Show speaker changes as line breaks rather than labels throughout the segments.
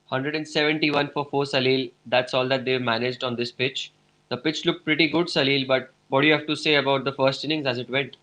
171 for 4, Salil. That's all that they've managed on this pitch. The pitch looked pretty good, Salil, but what do you have to say about the first innings as it went?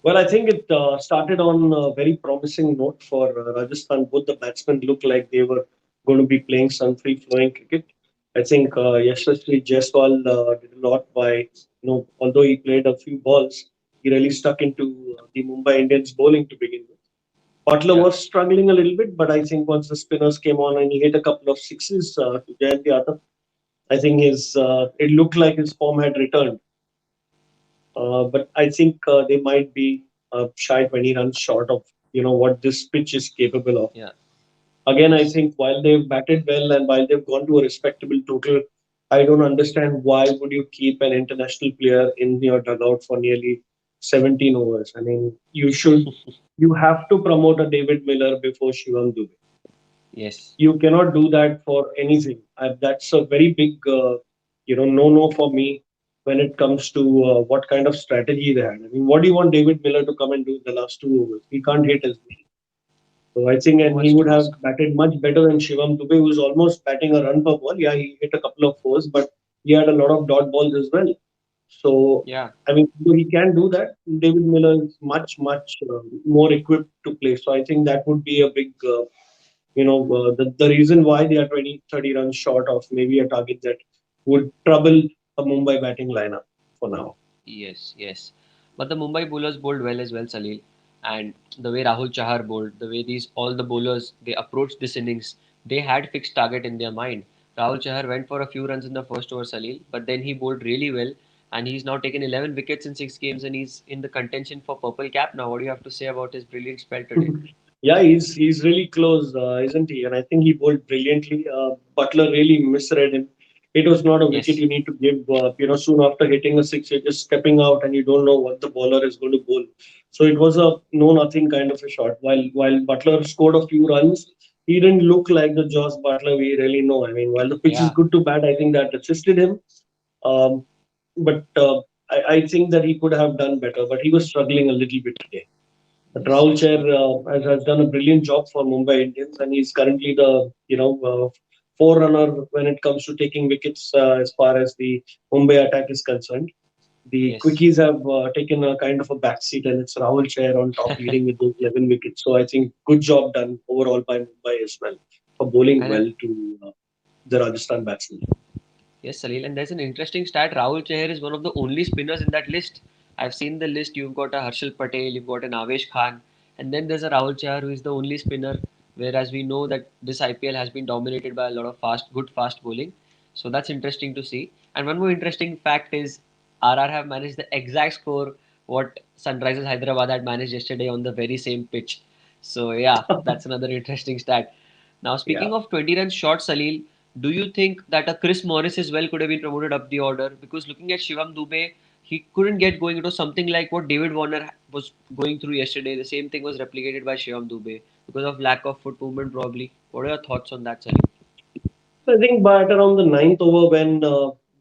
Well, I think it started on a very promising note for Rajasthan. Both the batsmen looked like they were going to be playing some free-flowing cricket. I think Yashasvi Jaiswal did a lot by, although he played a few balls, he really stuck into the Mumbai Indians bowling to begin with. Butler
Yeah,
was struggling a little bit, but I think once the spinners came on and he hit a couple of sixes to Jayant Yadav, I think his it looked like his form had returned. But I think they might be shy 20 runs short of what this pitch is capable of.
yeah,
Again, I
yes,
think while they've batted well and while they've gone to a respectable total, I don't understand why would you keep an international player in your dugout for nearly 17 overs. I mean, you have to promote a David Miller before Shivam Dube.
yes,
You cannot do that for anything. That's a very big, no for me when it comes to what kind of strategy they had. I mean, what do you want David Miller to come and do in the last 2 overs? He can't hit as well. So I think,
too
and he
much
would
to
have
ask.
batted much better than Shivam Dube, who was almost batting a run per ball. Yeah, he hit a couple of fours, but he had a lot of dot balls as well. So,
Yeah,
I mean, he can do that. David Miller is much, much more equipped to play. So I think that would be a big the reason why they are 20, 30 runs short of maybe a target that would trouble a Mumbai batting lineup for now.
yes, yes. But the Mumbai bowlers bowled well as well, Salil. And the way Rahul Chahar bowled, the way these all the bowlers they approached this innings, they had fixed target in their mind. Rahul Chahar went for a few runs in the first over, Salil, but then he bowled really well, and he's now taken 11 wickets in 6 games, and he's in the contention for purple cap now. What do you have to say about his brilliant spell today?
Yeah, he's really close, isn't he? And I think he bowled brilliantly. Butler really misread him. It was not a wicket
Yes,
you need to give. Soon after hitting a six, you're just stepping out and you don't know what the bowler is going to bowl. So it was a no nothing kind of a shot. While Butler scored a few runs, he didn't look like the Josh Butler we really know. I mean, while the pitch is
yeah,
good to bat, I think that assisted him. Um, but I think that he could have done better. But he was struggling a little bit today. But
yes,
Rahul
yes.
Chair has done a brilliant job for Mumbai Indians, and he's currently the forerunner when it comes to taking wickets as far as the Mumbai attack is concerned. The
Yes.
quickies have taken a kind of a backseat, and it's Rahul Chair on top leading with those 11 wickets. So I think good job done overall by Mumbai as well for bowling
And
well to the Rajasthan batsmen.
yes, Salil, and there's an interesting stat. Rahul Chahar is one of the only spinners in that list. I've seen the list. You've got a Harshal Patel, you've got an Avesh Khan, and then there's a Rahul Chahar who is the only spinner. Whereas we know that this IPL has been dominated by a lot of good fast bowling. So that's interesting to see. And one more interesting fact is RR have managed the exact score what Sunrisers Hyderabad had managed yesterday on the very same pitch. So yeah, that's another interesting stat. Now,
Yeah.
speaking of 20 runs short, Salil, do you think that a Chris Morris as well could have been promoted up the order? Because looking at Shivam Dube, he couldn't get going. It was something like what David Warner was going through yesterday. The same thing was replicated by Shivam Dube because of lack of foot movement, probably. What are your thoughts on that, Salil?
I think by at around the ninth over when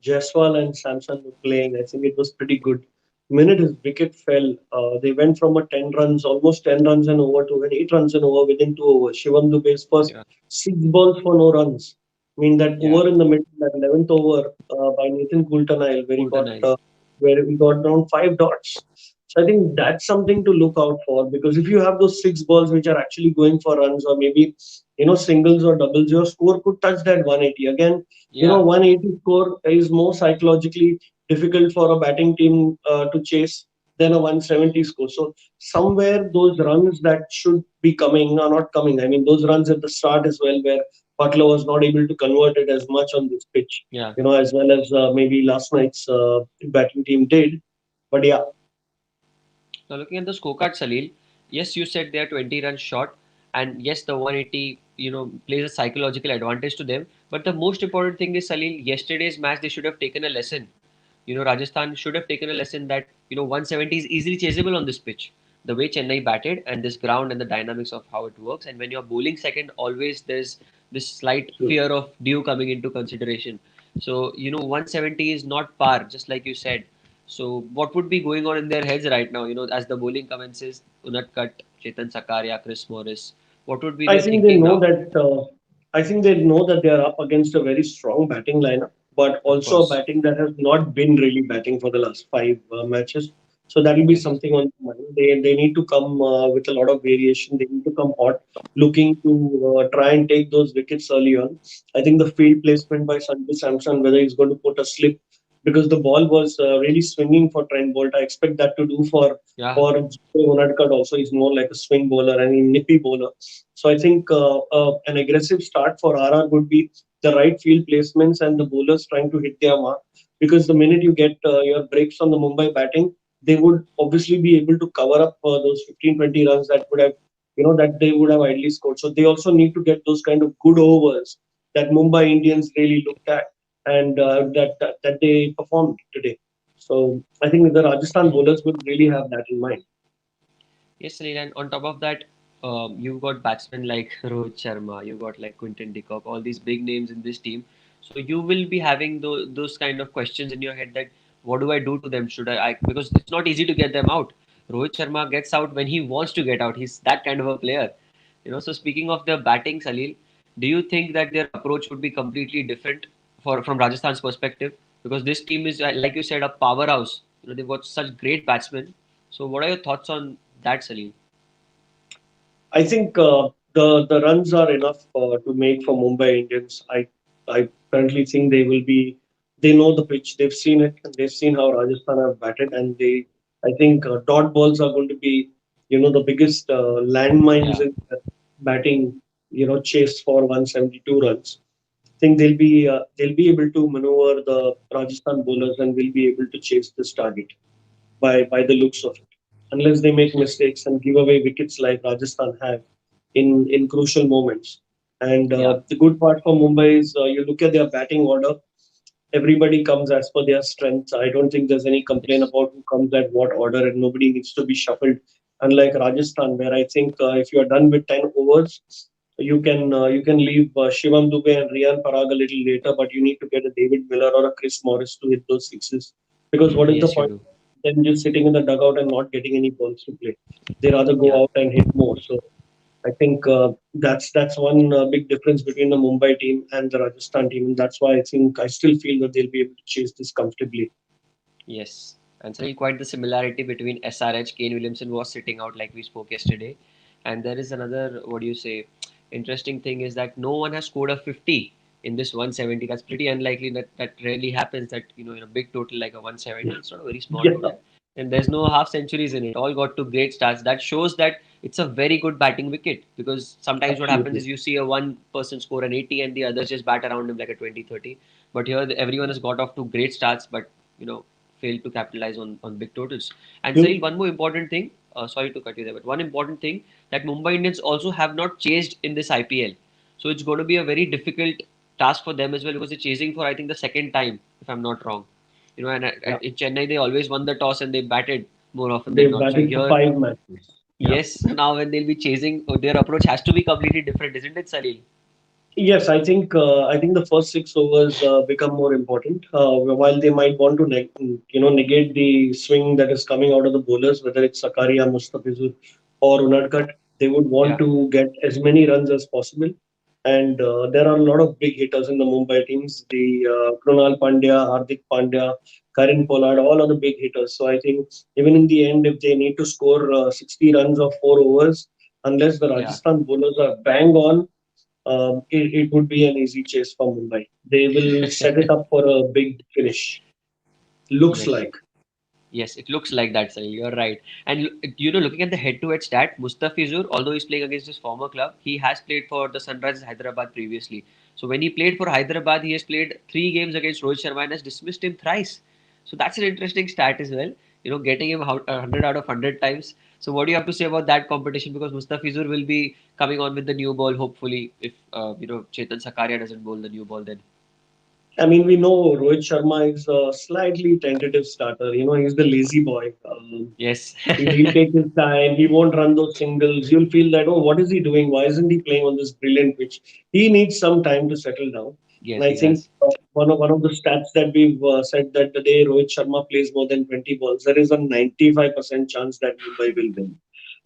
Jaiswal and Samson were playing, I think it was pretty good. The minute his wicket fell, they went from a 10 runs, almost 10 runs and over to an 8 runs and over within 2 overs. Shivam Dube's first
Yeah,
6 balls for no runs. I mean that
yeah,
over in the middle, that 11th over by Nathan Coulter-Nile,
Coulter
where he got around 5 dots. So I think that's something to look out for because if you have those 6 balls which are actually going for runs or maybe singles or doubles, your score could touch that 180. Again,
yeah,
180 score is more psychologically difficult for a batting team to chase than a 170 score. So somewhere those runs that should be coming are not coming. I mean, those runs at the start as well, where Butler was not able to convert it as much on this pitch,
yeah.
as well as maybe last night's batting team did. But yeah,
Now, looking at the scorecard, Salil, yes, you said they are 20 runs short, and yes, the 180, plays a psychological advantage to them. But the most important thing is, Salil, yesterday's match, they should have taken a lesson. Rajasthan should have taken a lesson that, 170 is easily chaseable on this pitch. The way Chennai batted and this ground and the dynamics of how it works. And when you're bowling second, always there's this slight
true.
fear of due coming into consideration. So, 170 is not par, just like you said. So, what would be going on in their heads right now, as the bowling commences? Unatkat, Chetan Sakaria, Chris Morris. What would be
I
their
think they
thinking
know
now?
that. I think they know that they are up against a very strong batting lineup, but
Of
also a
course.
batting that has not been really batting for the last five matches. So that will be
Yes.
something on the mind. They need to come with a lot of variation. They need to come hot, looking to try and take those wickets early on. I think the field placement by Sanju Samson, whether he's going to put a slip, because the ball was really swinging for Trent Bolt. I expect that to do
Yeah.
for Unadkat also. He's more like a swing bowler and a nippy bowler. So I think an aggressive start for RR would be the right field placements and the bowlers trying to hit their mark. Because the minute you get your breaks on the Mumbai batting, they would obviously be able to cover up those 15-20 runs that would have, that they would have ideally scored. So they also need to get those kind of good overs that Mumbai Indians really looked at and that they performed today. So I think the Rajasthan bowlers would really have that in mind.
Yes, Sunil, and on top of that, you've got batsmen like Rohit Sharma, you've got like Quinton de Kock, all these big names in this team. So you will be having those kind of questions in your head that what do I do to them? Should I? Because it's not easy to get them out. Rohit Sharma gets out when he wants to get out. He's that kind of a player. So speaking of the batting, Salil, do you think that their approach would be completely different from Rajasthan's perspective? Because this team is, like you said, a powerhouse. They've got such great batsmen. So what are your thoughts on that, Salil?
I think the runs are enough to make for Mumbai Indians. I currently think they will be. They know the pitch. They've seen it. And they've seen how Rajasthan have batted, and they. I think dot balls are going to be, the biggest landmines
Yeah.
in batting. Chase for 172 runs. I think they'll be able to maneuver the Rajasthan bowlers and will be able to chase this target by the looks of it. Unless they make mistakes and give away wickets like Rajasthan have in crucial moments. And
Yeah.
the good part for Mumbai is you look at their batting order. Everybody comes as per their strengths. I don't think there's any complaint
Yes.
about who comes at what order, and nobody needs to be shuffled. Unlike Rajasthan, where I think if you are done with 10 overs, you can leave Shivam Dubey and Riyan Parag a little later, but you need to get a David Miller or a Chris Morris to hit those sixes. Because what is the
Yes, you
point
do.
of them just sitting in the dugout and not getting any balls to play? They rather
Yeah.
go out and hit more. So I think that's one big difference between the Mumbai team and the Rajasthan team, and that's why I think I still feel that they'll be able to chase this comfortably.
Yes. And so quite the similarity between SRH, Kane Williamson was sitting out like we spoke yesterday. And there is another, what do you say, interesting thing is that no one has scored a 50 in this 170. That's pretty unlikely. That rarely happens that, in a big total like a 170, it's not a very small
Yeah,
total. And there's no half centuries in it. All got to great starts. That shows that it's a very good batting wicket because sometimes what happens
absolutely.
is you see a one person score an 80 and the others just bat around him like a 20, 30. But here everyone has got off to great starts, but you know failed to capitalize on big totals. And Sahil,
You,
one more important thing. Sorry to cut you there, but one important thing that Mumbai Indians also have not chased in this IPL. So it's going to be a very difficult task for them as well because they're chasing for I think the second time, if I'm not wrong. And
yeah,
in Chennai they always won the toss and they batted more often than
they've
not. So
batted for
here,
5 matches. Yeah.
yes, so now when they'll be chasing, their approach has to be completely different, isn't it, Salil?
Yes, I think the first 6 overs become more important. While they might want to negate the swing that is coming out of the bowlers, whether it's Sakaria, Mustafizur, or Unadkat, they would want
Yeah,
to get as many runs as possible. And there are a lot of big hitters in the Mumbai teams. The Krunal Pandya, Hardik Pandya, Karin Pollard, all are the big hitters. So I think even in the end, if they need to score 60 runs of 4 overs, unless the
yeah.
Rajasthan bowlers are bang on, it would be an easy chase for Mumbai. They will set it up for a big finish. Looks
Yes.
like.
Yes, it looks like that, Sunil. You're right. And looking at the head-to-head stat, Mustafizur, although he's playing against his former club, he has played for the Sunrisers Hyderabad previously. So when he played for Hyderabad, he has played 3 games against Rohit Sharma and has dismissed him thrice. So that's an interesting stat as well. Getting him 100 out of 100 times. So what do you have to say about that competition? Because Mustafizur will be coming on with the new ball, hopefully, if Chetan Sakaria doesn't bowl the new ball then.
I mean, we know Rohit Sharma is a slightly tentative starter. He's the lazy boy.
Yes.
He'll take his time. He won't run those singles. You'll feel that, oh, what is he doing? Why isn't he playing on this brilliant pitch? He needs some time to settle down. And
Yes,
I
he
think
does.
one of the stats that we've said that the day Rohit Sharma plays more than 20 balls, there is a 95% chance that Mumbai will win.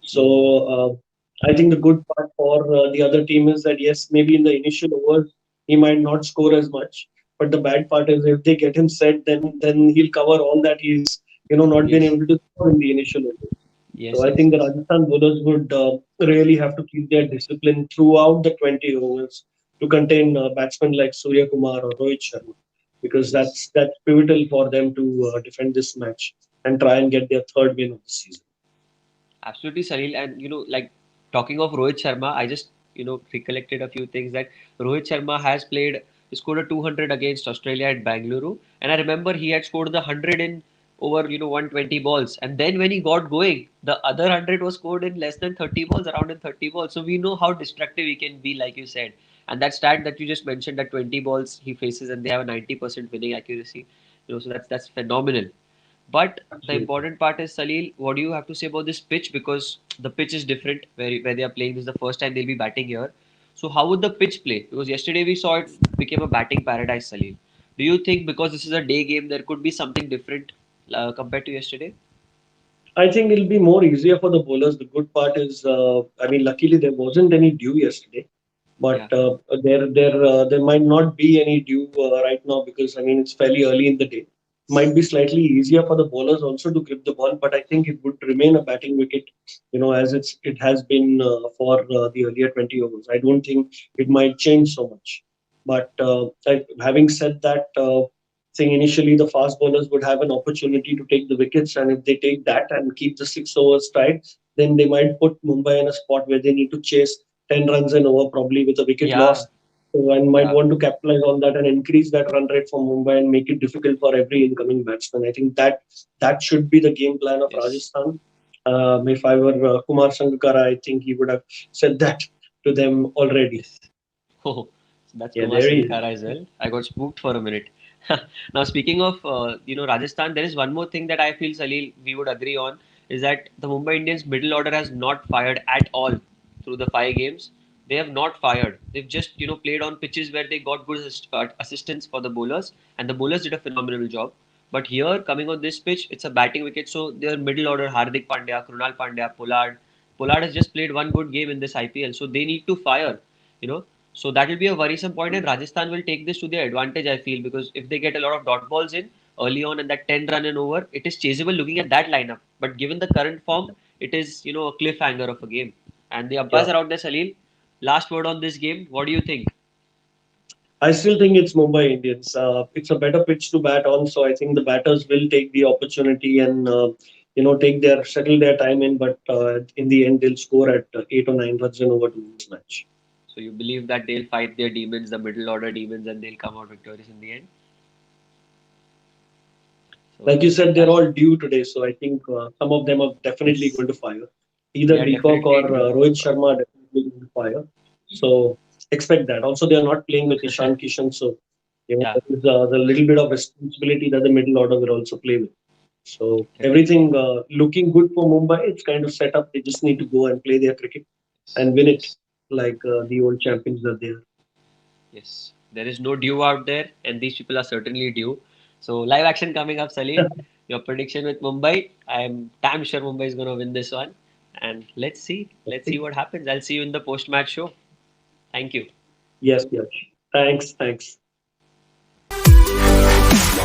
So I think the good part for the other team is that yes, maybe in the initial overs he might not score as much, but the bad part is if they get him set, then he'll cover all that he's not been
Yes,
able to score in the initial overs. So
yes,
I
yes,
think the
yes.
Rajasthan bowlers would really have to keep their discipline throughout the 20 overs to contain batsmen like Surya Kumar or Rohit Sharma, because
Yes.
that's pivotal for them to defend this match and try and get their third win of the season.
Absolutely, Salil. And like talking of Rohit Sharma, I just recollected a few things that Rohit Sharma has played, he scored a 200 against Australia at Bangalore, and I remember he had scored the 100 in over 120 balls, and then when he got going, the other 100 was scored in less than 30 balls, around in 30 balls. So we know how destructive he can be, like you said. And that stat that you just mentioned, that 20 balls he faces and they have a 90% winning accuracy, so that's phenomenal. But the
Absolutely.
important part is, Salil, what do you have to say about this pitch? Because the pitch is different where they are playing. This is the first time they'll be batting here. So how would the pitch play? Because yesterday we saw it became a batting paradise, Salil. Do you think because this is a day game, there could be something different compared to yesterday?
I think it'll be more easier for the bowlers. The good part is, I mean, luckily there wasn't any dew yesterday, but
Yeah.
there might not be any dew right now because I mean it's fairly early in the day. Might be slightly easier for the bowlers also to grip the ball, but I think it would remain a batting wicket, as it has been for the earlier 20 overs. I don't think it might change so much. But having said that, saying initially the fast bowlers would have an opportunity to take the wickets, and if they take that and keep the 6 overs tight, then they might put Mumbai in a spot where they need to chase 10 runs an over, probably with a wicket
Yeah.
loss. So, and might
Yeah.
want to capitalize on that and increase that run rate for Mumbai and make it difficult for every incoming batsman. I think that should be the game plan of
Yes.
Rajasthan. If I were Kumar Sangakkara, I think he would have said that to them already.
Yes. Oh, so that's
Yeah,
Kumar
there he is.
Sangakkara as well. I got spooked for a minute. Now, speaking of Rajasthan, there is one more thing that I feel, Salil, we would agree on is that the Mumbai Indians middle order has not fired at all through the 5 games. They have not fired. They've just played on pitches where they got good assistance for the bowlers, and the bowlers did a phenomenal job. But here, coming on this pitch, it's a batting wicket, so their middle order: Hardik Pandya, Krunal Pandya, Pollard. Pollard has just played one good game in this IPL, so they need to fire you know so that will be a worrisome point, and Rajasthan will take this to their advantage, I feel, because if they get a lot of dot balls in early on and that 10 run and over, it is chaseable looking at that lineup. But given the current form, it is a cliffhanger of a game. And the umpires
Yeah.
are out there, Salil. Last word on this game. What do you think?
I still think it's Mumbai Indians. It's a better pitch to bat on, so I think the batters will take the opportunity and take their settle their time in. But in the end, they'll score at 8 or 9 runs in over to win this match.
So you believe that they'll fight their demons, the middle order demons, and they'll come out victorious in the end? So
Like you said, they're
that's
all due today, so I think some of them are definitely
yes,
going to fire.
they
Either
are
Deepak
definitely
or
due.
Rohit Sharma are definitely going to fire. So expect that. Also, they are not playing with Ishan Kishan, so
Yeah,
there is the little bit of responsibility that the middle order will also play with. So
definitely.
everything looking good for Mumbai. It's kind of set up. They just need to go and play their cricket
Yes,
and win it
yes.
like the old champions that they are.
Yes, there is no due out there, and these people are certainly due. So, live action coming up, Salil. Your prediction with Mumbai. I am damn sure Mumbai is going to win this one. And let's see. Let's see
Okay.
what happens. I'll see you in the post match show. Thank you.
Yes, yes. Thanks, thanks.